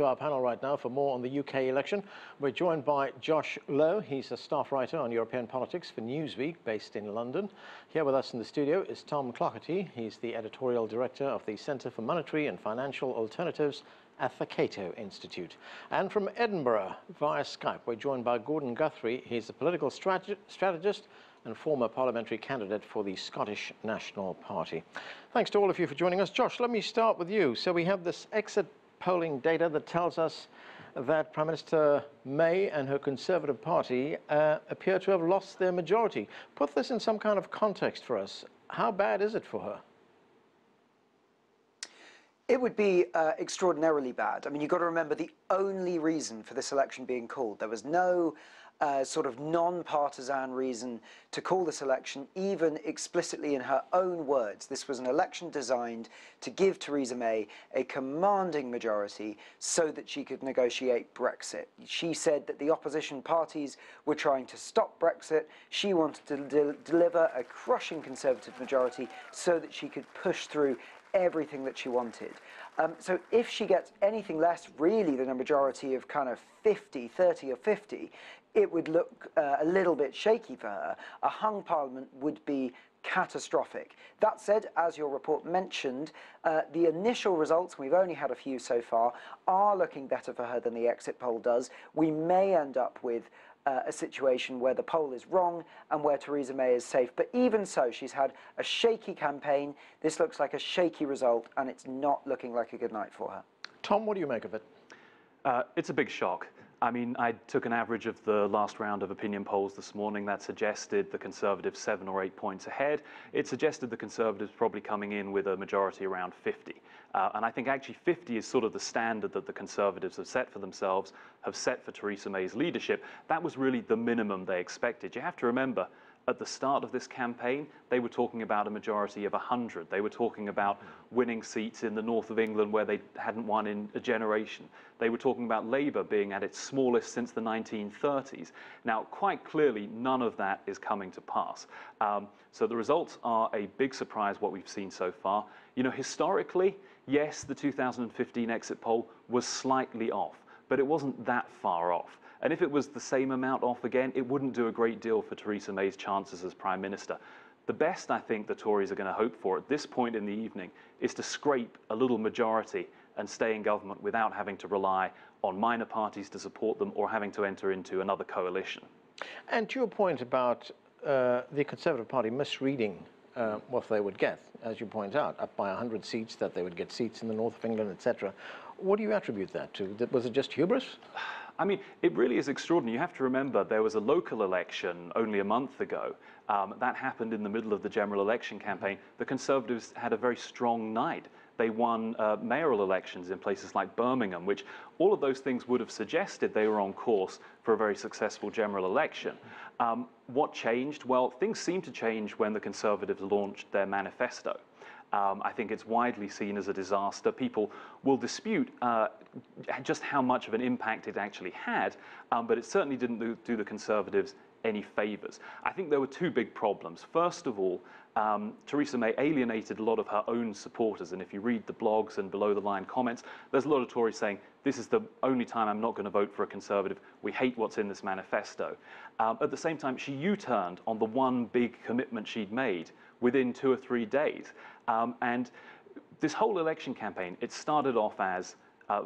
to our panel right now for more on the UK election. We're joined by Josh Lowe. He's a staff writer on European politics for Newsweek, based in London. Here with us in the studio is Tom Clougherty. He's the editorial director of the Centre for Monetary and Financial Alternatives at the Cato Institute. And from Edinburgh, via Skype, we're joined by Gordon Guthrie. He's a political strategist and former parliamentary candidate for the Scottish National Party. Thanks to all of you for joining us. Josh, let me start with you. So we have this exit polling data that tells us that Prime Minister May and her Conservative Party appear to have lost their majority. Put this in some kind of context for us. How bad is it for her? It would be extraordinarily bad. I mean, you've got to remember the only reason for this election being called. There was no sort of non-partisan reason to call this election, even explicitly in her own words. This was an election designed to give Theresa May a commanding majority so that she could negotiate Brexit. She said that the opposition parties were trying to stop Brexit. She wanted to deliver a crushing Conservative majority so that she could push through everything that she wanted. So if she gets anything less really than a majority of kind of 50, 30 or 50, it would look a little bit shaky for her. A hung parliament would be catastrophic. That said, as your report mentioned, the initial results, we've only had a few so far, are looking better for her than the exit poll does. We may end up with a situation where the poll is wrong and where Theresa May is safe. But even so, she's had a shaky campaign. This looks like a shaky result, and it's not looking like a good night for her. Tom, what do you make of it? It's a big shock. I mean, I took an average of the last round of opinion polls this morning that suggested the Conservatives 7 or 8 points ahead. It suggested the Conservatives probably coming in with a majority around 50. And I think actually 50 is sort of the standard that the Conservatives have set for themselves, have set for Theresa May's leadership. That was really the minimum they expected. You have to remember, at the start of this campaign, they were talking about a majority of 100. They were talking about winning seats in the north of England where they hadn't won in a generation. They were talking about Labour being at its smallest since the 1930s. Now, quite clearly, none of that is coming to pass. So the results are a big surprise, what we've seen so far. You know, historically, yes, the 2015 exit poll was slightly off, but it wasn't that far off. And if it was the same amount off again, it wouldn't do a great deal for Theresa May's chances as Prime Minister. The best I think the Tories are going to hope for at this point in the evening is to scrape a little majority and stay in government without having to rely on minor parties to support them or having to enter into another coalition. And to your point about the Conservative Party misreading what they would get, as you point out, up by 100 seats, that they would get seats in the north of England, etc. What do you attribute that to? Was it just hubris? I mean, it really is extraordinary. You have to remember there was a local election only a month ago. That happened in the middle of the general election campaign. The Conservatives had a very strong night. They won mayoral elections in places like Birmingham, which all of those things would have suggested they were on course for a very successful general election. What changed? Well, things seemed to change when the Conservatives launched their manifesto. I think it's widely seen as a disaster. People will dispute just how much of an impact it actually had, but it certainly didn't do the Conservatives any favours. I think there were two big problems. First of all, Theresa May alienated a lot of her own supporters, and if you read the blogs and below-the-line comments, there's a lot of Tories saying, this is the only time I'm not going to vote for a Conservative. We hate what's in this manifesto. At the same time, she U-turned on the one big commitment she'd made within 2 or 3 days. And this whole election campaign, it started off as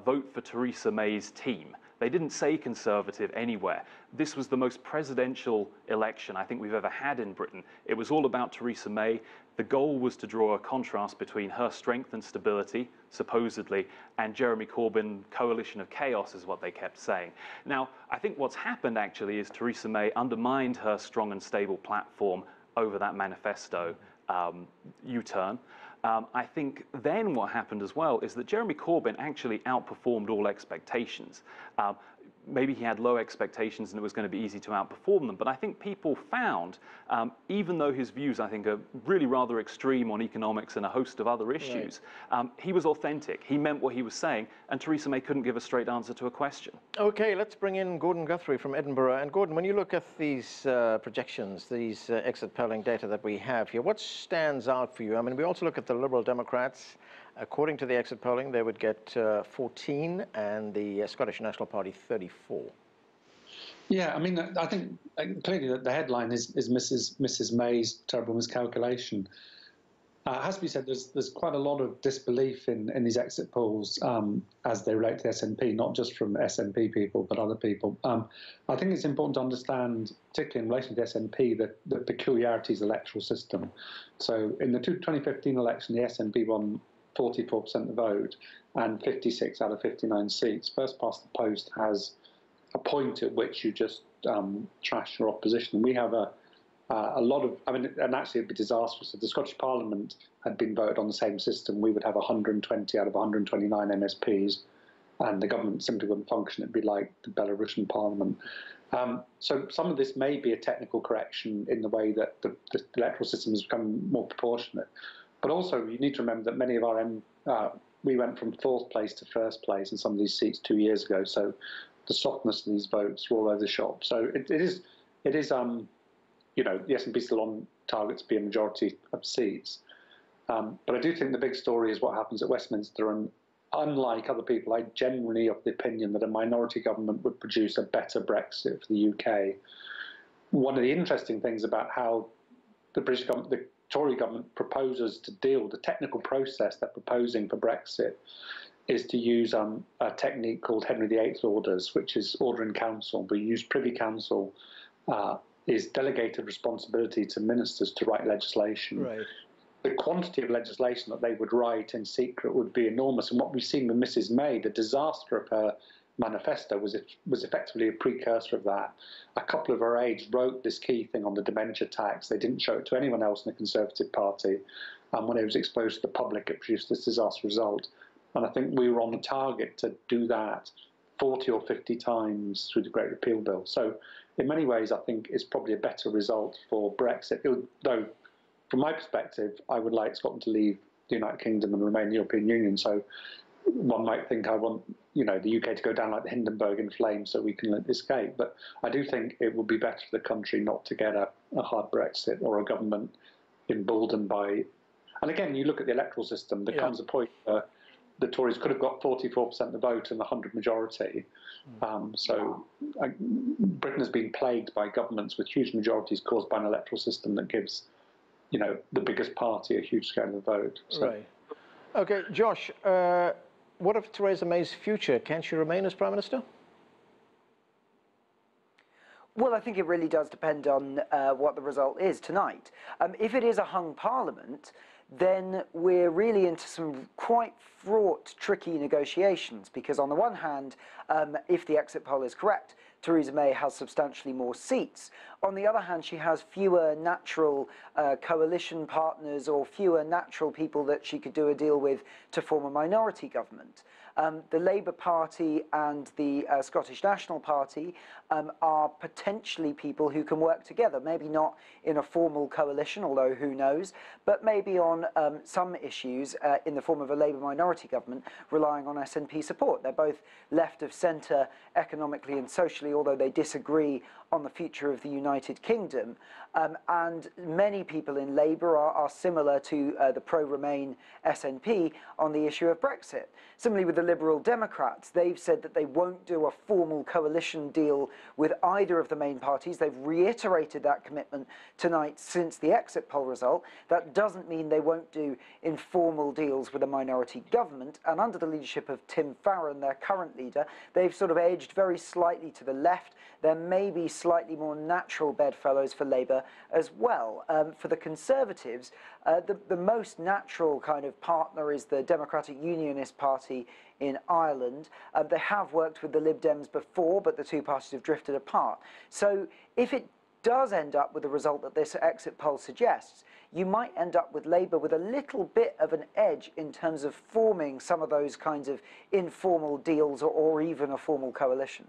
vote for Theresa May's team. They didn't say Conservative anywhere. This was the most presidential election I think we've ever had in Britain. It was all about Theresa May. The goal was to draw a contrast between her strength and stability, supposedly, and Jeremy Corbyn, coalition of chaos is what they kept saying. Now, I think what's happened actually is Theresa May undermined her strong and stable platform over that manifesto U-turn. I think then what happened as well is that Jeremy Corbyn actually outperformed all expectations. Maybe he had low expectations and it was going to be easy to outperform them, but I think people found, even though his views, I think, are really rather extreme on economics and a host of other issues, he was authentic. He meant what he was saying, and Theresa May couldn't give a straight answer to a question. Okay, let's bring in Gordon Guthrie from Edinburgh. And Gordon, when you look at these projections, these exit polling data that we have here, what stands out for you? I mean, we also look at the Liberal Democrats According to the exit polling, they would get 14 and the Scottish National Party 34. Yeah, I mean, I think clearly that the headline is Mrs. May's terrible miscalculation. It has to be said, there's quite a lot of disbelief in these exit polls as they relate to the SNP, not just from SNP people, but other people. I think it's important to understand, particularly in relation to the SNP, the peculiarities of the electoral system. So in the 2015 election, the SNP won 44% of the vote and 56 out of 59 seats. First past the post has a point at which you just trash your opposition. We have a lot of, I mean, and actually it'd be disastrous if the Scottish Parliament had been voted on the same system. We would have 120 out of 129 MSPs, and the government simply wouldn't function. It'd be like the Belarusian Parliament. So some of this may be a technical correction in the way that the electoral system has become more proportionate. But also, you need to remember that many of our we went from fourth place to first place in some of these seats 2 years ago. So the softness of these votes were all over the shop. So it is. You know, the SNP is still on target to be a majority of seats. But I do think the big story is what happens at Westminster. And unlike other people, I generally of the opinion that a minority government would produce a better Brexit for the UK. One of the interesting things about how the British government, the Tory government proposes to deal with the technical process they're proposing for Brexit is to use a technique called Henry VIII orders, which is order in council. We use Privy Council is delegated responsibility to ministers to write legislation. Right. The quantity of legislation that they would write in secret would be enormous. And what we've seen with Mrs. May, the disaster of her manifesto was effectively a precursor of that. A couple of her aides wrote this key thing on the dementia tax. They didn't show it to anyone else in the Conservative Party. And when it was exposed to the public, it produced this disastrous result. And I think we were on the target to do that 40 or 50 times through the Great Repeal Bill. So in many ways, I think it's probably a better result for Brexit. Though, from my perspective, I would like Scotland to leave the United Kingdom and remain in the European Union. So one might think I want, you know, the UK to go down like the Hindenburg in flames so we can escape. But I do think it would be better for the country not to get a hard Brexit or a government emboldened by... And again, you look at the electoral system, there comes a point where the Tories could have got 44% of the vote and the 100 majority. Britain has been plagued by governments with huge majorities caused by an electoral system that gives, you know, the biggest party a huge scale of the vote. So. Right. Okay, Josh, what of Theresa May's future? Can she remain as Prime Minister? Well, I think it really does depend on what the result is tonight. If it is a hung parliament, then we're really into some quite fraught, tricky negotiations, because on the one hand, if the exit poll is correct, Theresa May has substantially more seats. On the other hand, she has fewer natural coalition partners or fewer natural people that she could do a deal with to form a minority government. The Labour Party and the Scottish National Party are potentially people who can work together, maybe not in a formal coalition, although who knows, but maybe on some issues in the form of a Labour minority government relying on SNP support. They're both left of centre economically and socially, although they disagree on the future of the United Kingdom. And many people in Labour are similar to the pro-Remain SNP on the issue of Brexit. Similarly with the Liberal Democrats, they've said that they won't do a formal coalition deal with either of the main parties. They've reiterated that commitment tonight since the exit poll result. That doesn't mean they won't do informal deals with a minority government. And under the leadership of Tim Farron, their current leader, they've sort of edged very slightly to the left. There may be slightly more natural bedfellows for Labour as well. For the Conservatives, the most natural kind of partner is the Democratic Unionist Party in Ireland. They have worked with the Lib Dems before, but the two parties have drifted apart. So if it does end up with the result that this exit poll suggests, you might end up with Labour with a little bit of an edge in terms of forming some of those kinds of informal deals or even a formal coalition.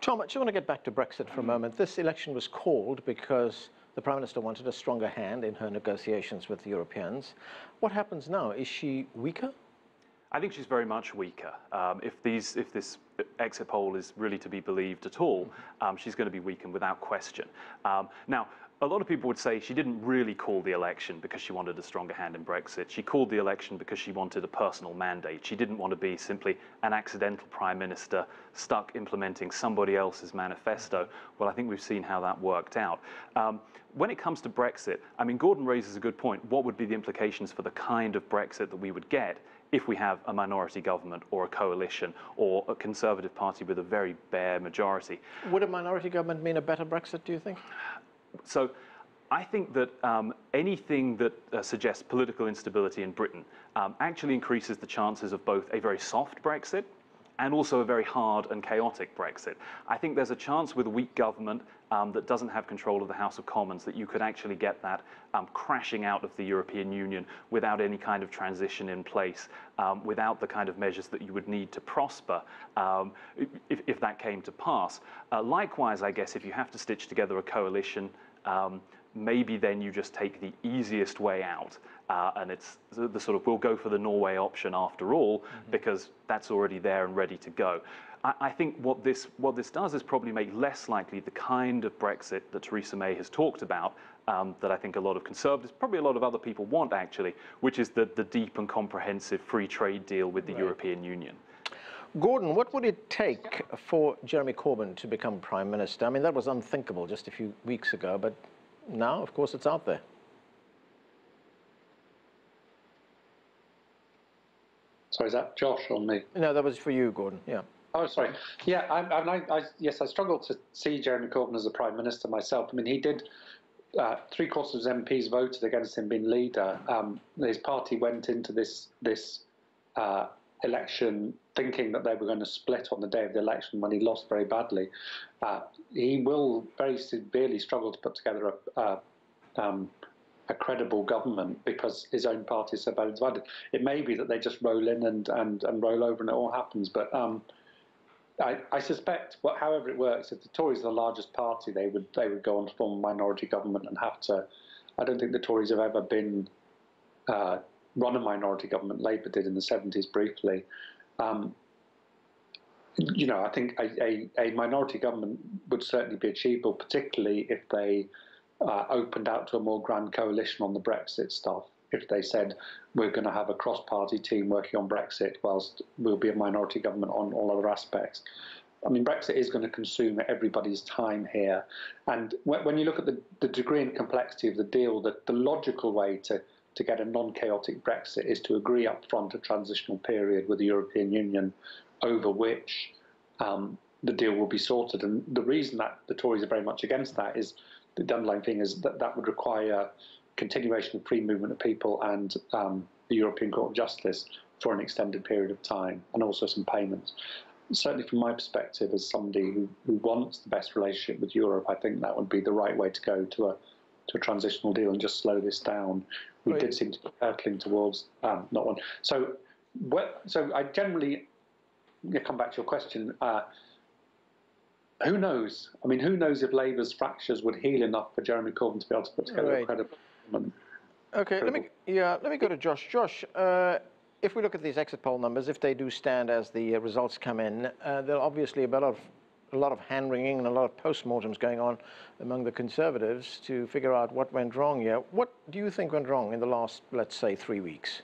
Tom, I just want to get back to Brexit for a moment. This election was called because the Prime Minister wanted a stronger hand in her negotiations with the Europeans. What happens now? Is she weaker? I think she's very much weaker. If this exit poll is really to be believed at all, she's going to be weakened without question. Now, a lot of people would say she didn't really call the election because she wanted a stronger hand in Brexit. She called the election because she wanted a personal mandate. She didn't want to be simply an accidental prime minister stuck implementing somebody else's manifesto. Well, I think we've seen how that worked out. When it comes to Brexit, I mean, Gordon raises a good point. What would be the implications for the kind of Brexit that we would get if we have a minority government or a coalition or a Conservative Party with a very bare majority? Would a minority government mean a better Brexit, do you think? So I think that anything that suggests political instability in Britain actually increases the chances of both a very soft Brexit and also a very hard and chaotic Brexit. I think there's a chance with a weak government that doesn't have control of the House of Commons that you could actually get that crashing out of the European Union without any kind of transition in place, without the kind of measures that you would need to prosper if that came to pass. Likewise, I guess, if you have to stitch together a coalition, maybe then you just take the easiest way out. And it's the sort of, we'll go for the Norway option after all, because that's already there and ready to go. I think what this does is probably make less likely the kind of Brexit that Theresa May has talked about, that I think a lot of Conservatives, probably a lot of other people want actually, which is the deep and comprehensive free trade deal with the European Union. Gordon, what would it take for Jeremy Corbyn to become Prime Minister? I mean, that was unthinkable just a few weeks ago, but now, of course, it's out there. So is that Josh or me? No, that was for you, Gordon. Yeah. Oh, sorry. Yeah, yes, I struggle to see Jeremy Corbyn as a Prime Minister myself. I mean, he did, 3/4 of his MPs voted against him being leader. His party went into this election thinking that they were going to split on the day of the election when he lost very badly. He will very severely struggle to put together a credible government because his own party is so badly divided. It may be that they just roll in and roll over and it all happens, but I suspect, however it works, if the Tories are the largest party, they would go on to form a minority government and have to. I don't think the Tories have ever been run a minority government. Labour did in the 70s briefly. You know, I think a minority government would certainly be achievable, particularly if they opened out to a more grand coalition on the Brexit stuff. If they said, we're going to have a cross-party team working on Brexit whilst we'll be a minority government on all other aspects. I mean, Brexit is going to consume everybody's time here. And when you look at the degree and complexity of the deal, the logical way to get a non-chaotic Brexit is to agree up front a transitional period with the European Union over which the deal will be sorted. And the reason that the Tories are very much against that is the underlying thing is that would require continuation of free movement of people and the European Court of Justice for an extended period of time, and also some payments. Certainly from my perspective, as somebody who wants the best relationship with Europe, I think that would be the right way to go to a transitional deal and just slow this down. We did seem to be hurtling towards not one. So I generally come back to your question. Who knows? I mean, who knows if Labour's fractures would heal enough for Jeremy Corbyn to be able to put together a credible government? Okay, let me go to Josh. Josh, if we look at these exit poll numbers, if they do stand as the results come in, there'll obviously be a lot of hand-wringing and a lot of post-mortems going on among the Conservatives to figure out what went wrong here. What do you think went wrong in the last, let's say, 3 weeks?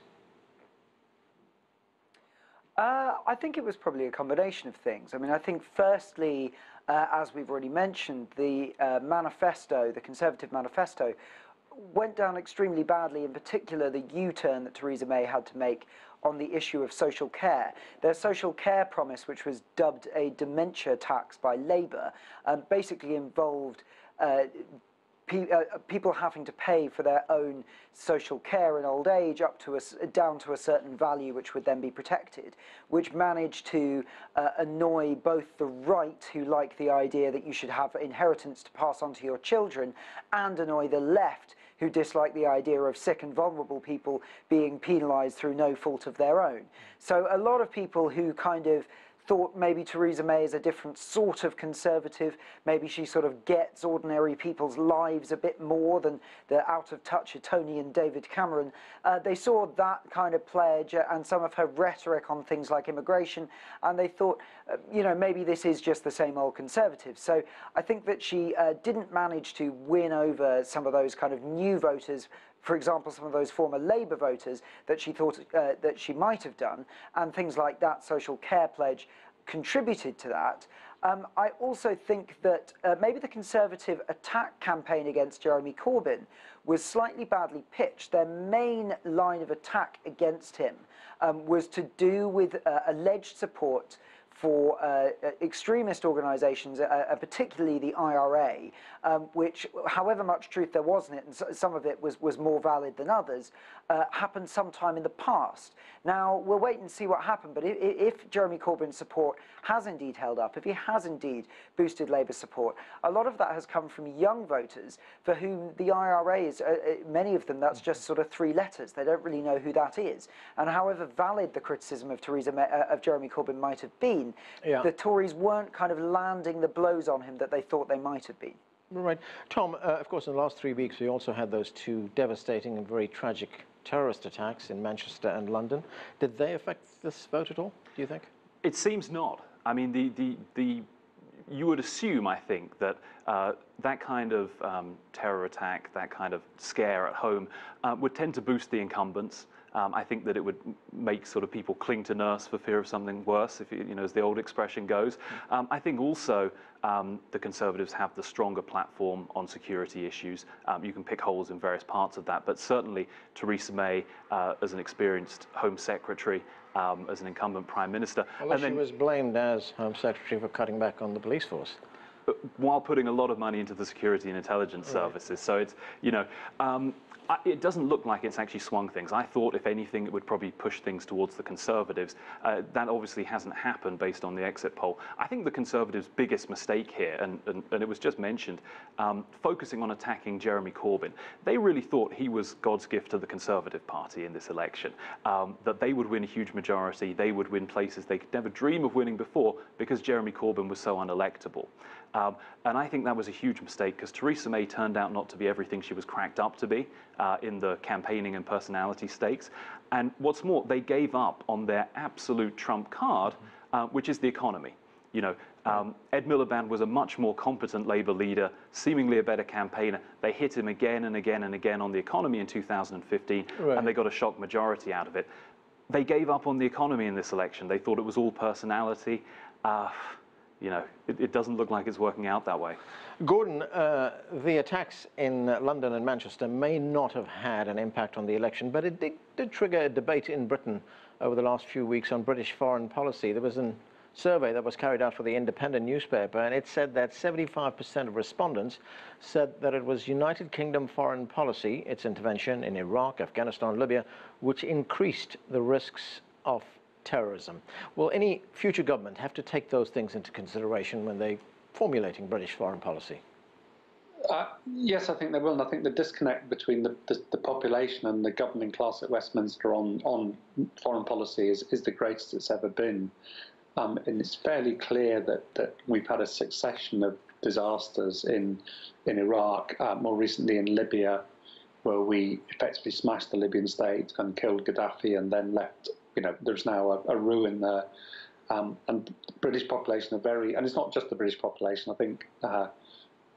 I think it was probably a combination of things. I mean, I think firstly, as we've already mentioned, the manifesto, the Conservative manifesto, went down extremely badly, in particular the U-turn that Theresa May had to make on the issue of social care. Their social care promise, which was dubbed a dementia tax by Labour, basically involved people having to pay for their own social care in old age down to a certain value, which would then be protected, which managed to annoy both the right, who like the idea that you should have inheritance to pass on to your children, and annoy the left, who dislike the idea of sick and vulnerable people being penalised through no fault of their own. So a lot of people who kind of thought maybe Theresa May is a different sort of Conservative. Maybe she sort of gets ordinary people's lives a bit more than the out-of-touch Tony and David Cameron. They saw that kind of pledge and some of her rhetoric on things like immigration, and they thought, you know, maybe this is just the same old Conservative. So I think that she didn't manage to win over some of those kind of new voters, for example, some of those former Labour voters that she thought that she might have done, and things like that social care pledge contributed to that. I also think that maybe the Conservative attack campaign against Jeremy Corbyn was slightly badly pitched. Their main line of attack against him was to do with alleged support for extremist organisations, particularly the IRA, which, however much truth there was in it, and some of it was more valid than others, happened sometime in the past. Now, we'll wait and see what happened, but if Jeremy Corbyn's support has indeed held up, if he has indeed boosted Labour support, a lot of that has come from young voters for whom the IRA is, many of them, that's just sort of 3 letters. They don't really know who that is. And however valid the criticism of of Jeremy Corbyn might have been, the Tories weren't kind of landing the blows on him that they thought they might have been. Right. Tom, of course, in the last 3 weeks, we also had those 2 devastating and very tragic terrorist attacks in Manchester and London. Did they affect this vote at all, do you think? It seems not. I mean, you would assume, I think, that that kind of terror attack, that kind of scare at home, would tend to boost the incumbents. I think that it would make sort of people cling to nurse for fear of something worse, if you know, as the old expression goes. I think also the Conservatives have the stronger platform on security issues. You can pick holes in various parts of that, but certainly Theresa May, as an experienced Home Secretary, as an incumbent Prime Minister. Well, she was blamed as Home Secretary for cutting back on the police force, while putting a lot of money into the security and intelligence services. So it's, you know, it doesn't look like it's actually swung things. I thought, if anything, it would probably push things towards the Conservatives. That obviously hasn't happened based on the exit poll. I think the Conservatives' biggest mistake here, and it was just mentioned, focusing on attacking Jeremy Corbyn. They really thought he was God's gift to the Conservative Party in this election, that they would win a huge majority, they would win places they could never dream of winning before because Jeremy Corbyn was so unelectable. And I think that was a huge mistake because Theresa May turned out not to be everything she was cracked up to be in the campaigning and personality stakes. And what's more, they gave up on their absolute trump card, which is the economy. You know, Ed Miliband was a much more competent Labour leader, seemingly a better campaigner. They hit him again and again and again on the economy in 2015, and they got a shock majority out of it. They gave up on the economy in this election. They thought it was all personality. You know, it doesn't look like it's working out that way. Gordon, the attacks in London and Manchester may not have had an impact on the election, but it did trigger a debate in Britain over the last few weeks on British foreign policy. There was a survey that was carried out for the Independent newspaper, and it said that 75% of respondents said that it was United Kingdom foreign policy, its intervention in Iraq, Afghanistan, Libya, which increased the risks of terrorism. Will any future government have to take those things into consideration when they're formulating British foreign policy? Yes, I think they will, and I think the disconnect between the population and the governing class at Westminster on foreign policy is the greatest it's ever been. And it's fairly clear that we've had a succession of disasters in Iraq, more recently in Libya, where we effectively smashed the Libyan state and killed Gaddafi and then left. You know, there's now a ruin there, and the British population are very, and it's not just the British population. I think a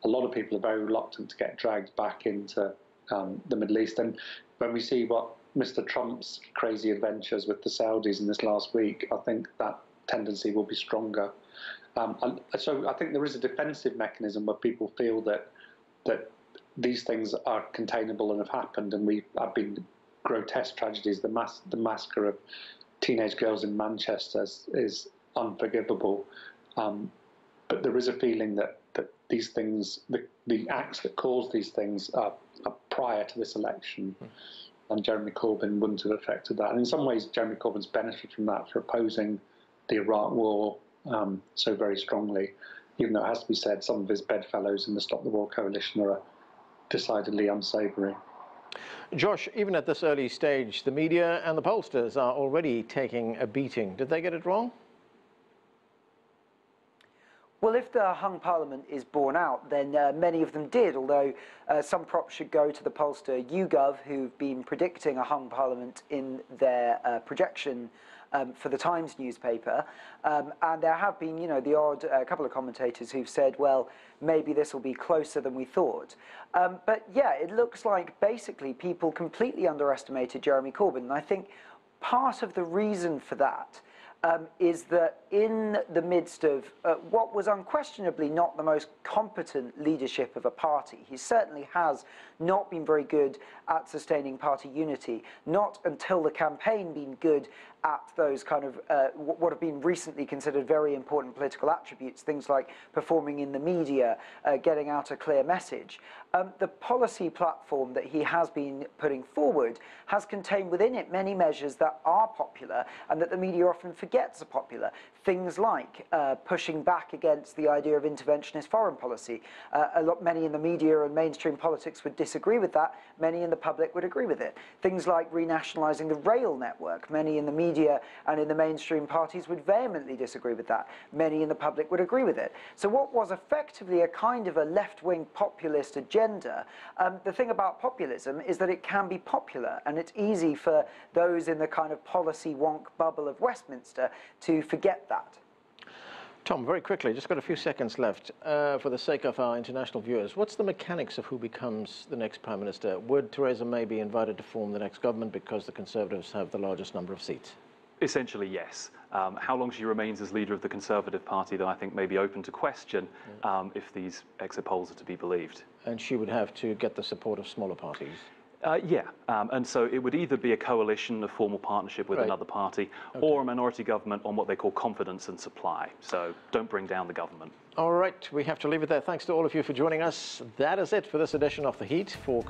lot of people are very reluctant to get dragged back into the Middle East. And when we see what Mr. Trump's crazy adventures with the Saudis in this last week, I think that tendency will be stronger. And so I think there is a defensive mechanism where people feel that these things are containable and have happened, and have been grotesque tragedies. The massacre of teenage girls in Manchester is unforgivable. But there is a feeling that these things, the acts that cause these things, are prior to this election. And Jeremy Corbyn wouldn't have affected that. And in some ways, Jeremy Corbyn's benefited from that for opposing the Iraq war so very strongly. Even though it has to be said, some of his bedfellows in the Stop the War coalition are decidedly unsavoury. Josh, even at this early stage, the media and the pollsters are already taking a beating. Did they get it wrong? Well, if the hung parliament is borne out, then many of them did, although some props should go to the pollster YouGov, who've been predicting a hung parliament in their projection for the Times newspaper. And there have been, the odd couple of commentators who've said, well, maybe this will be closer than we thought. But yeah, it looks like basically people completely underestimated Jeremy Corbyn. And I think part of the reason for that is that in the midst of what was unquestionably not the most competent leadership of a party, he certainly has not been very good at sustaining party unity, not until the campaign been good at those kind of what have been recently considered very important political attributes, things like performing in the media, getting out a clear message. The policy platform that he has been putting forward has contained within it many measures that are popular and that the media often forgets are popular. Things like pushing back against the idea of interventionist foreign policy. Many in the media and mainstream politics would disagree with that. Many in the public would agree with it. Things like renationalising the rail network. Many in the media and in the mainstream parties would vehemently disagree with that. Many in the public would agree with it. So what was effectively a kind of a left-wing populist agenda, the thing about populism is that it can be popular, and it's easy for those in the kind of policy wonk bubble of Westminster to forget that. Tom, very quickly, just got a few seconds left. For the sake of our international viewers, what's the mechanics of who becomes the next Prime Minister? Would Theresa May be invited to form the next government because the Conservatives have the largest number of seats? Essentially, yes. How long she remains as leader of the Conservative Party, though, I think may be open to question if these exit polls are to be believed. And she would have to get the support of smaller parties? And so it would either be a coalition, a formal partnership with another party, or a minority government on what they call confidence and supply. So don't bring down the government. All right, we have to leave it there. Thanks to all of you for joining us. That is it for this edition of The Heat. For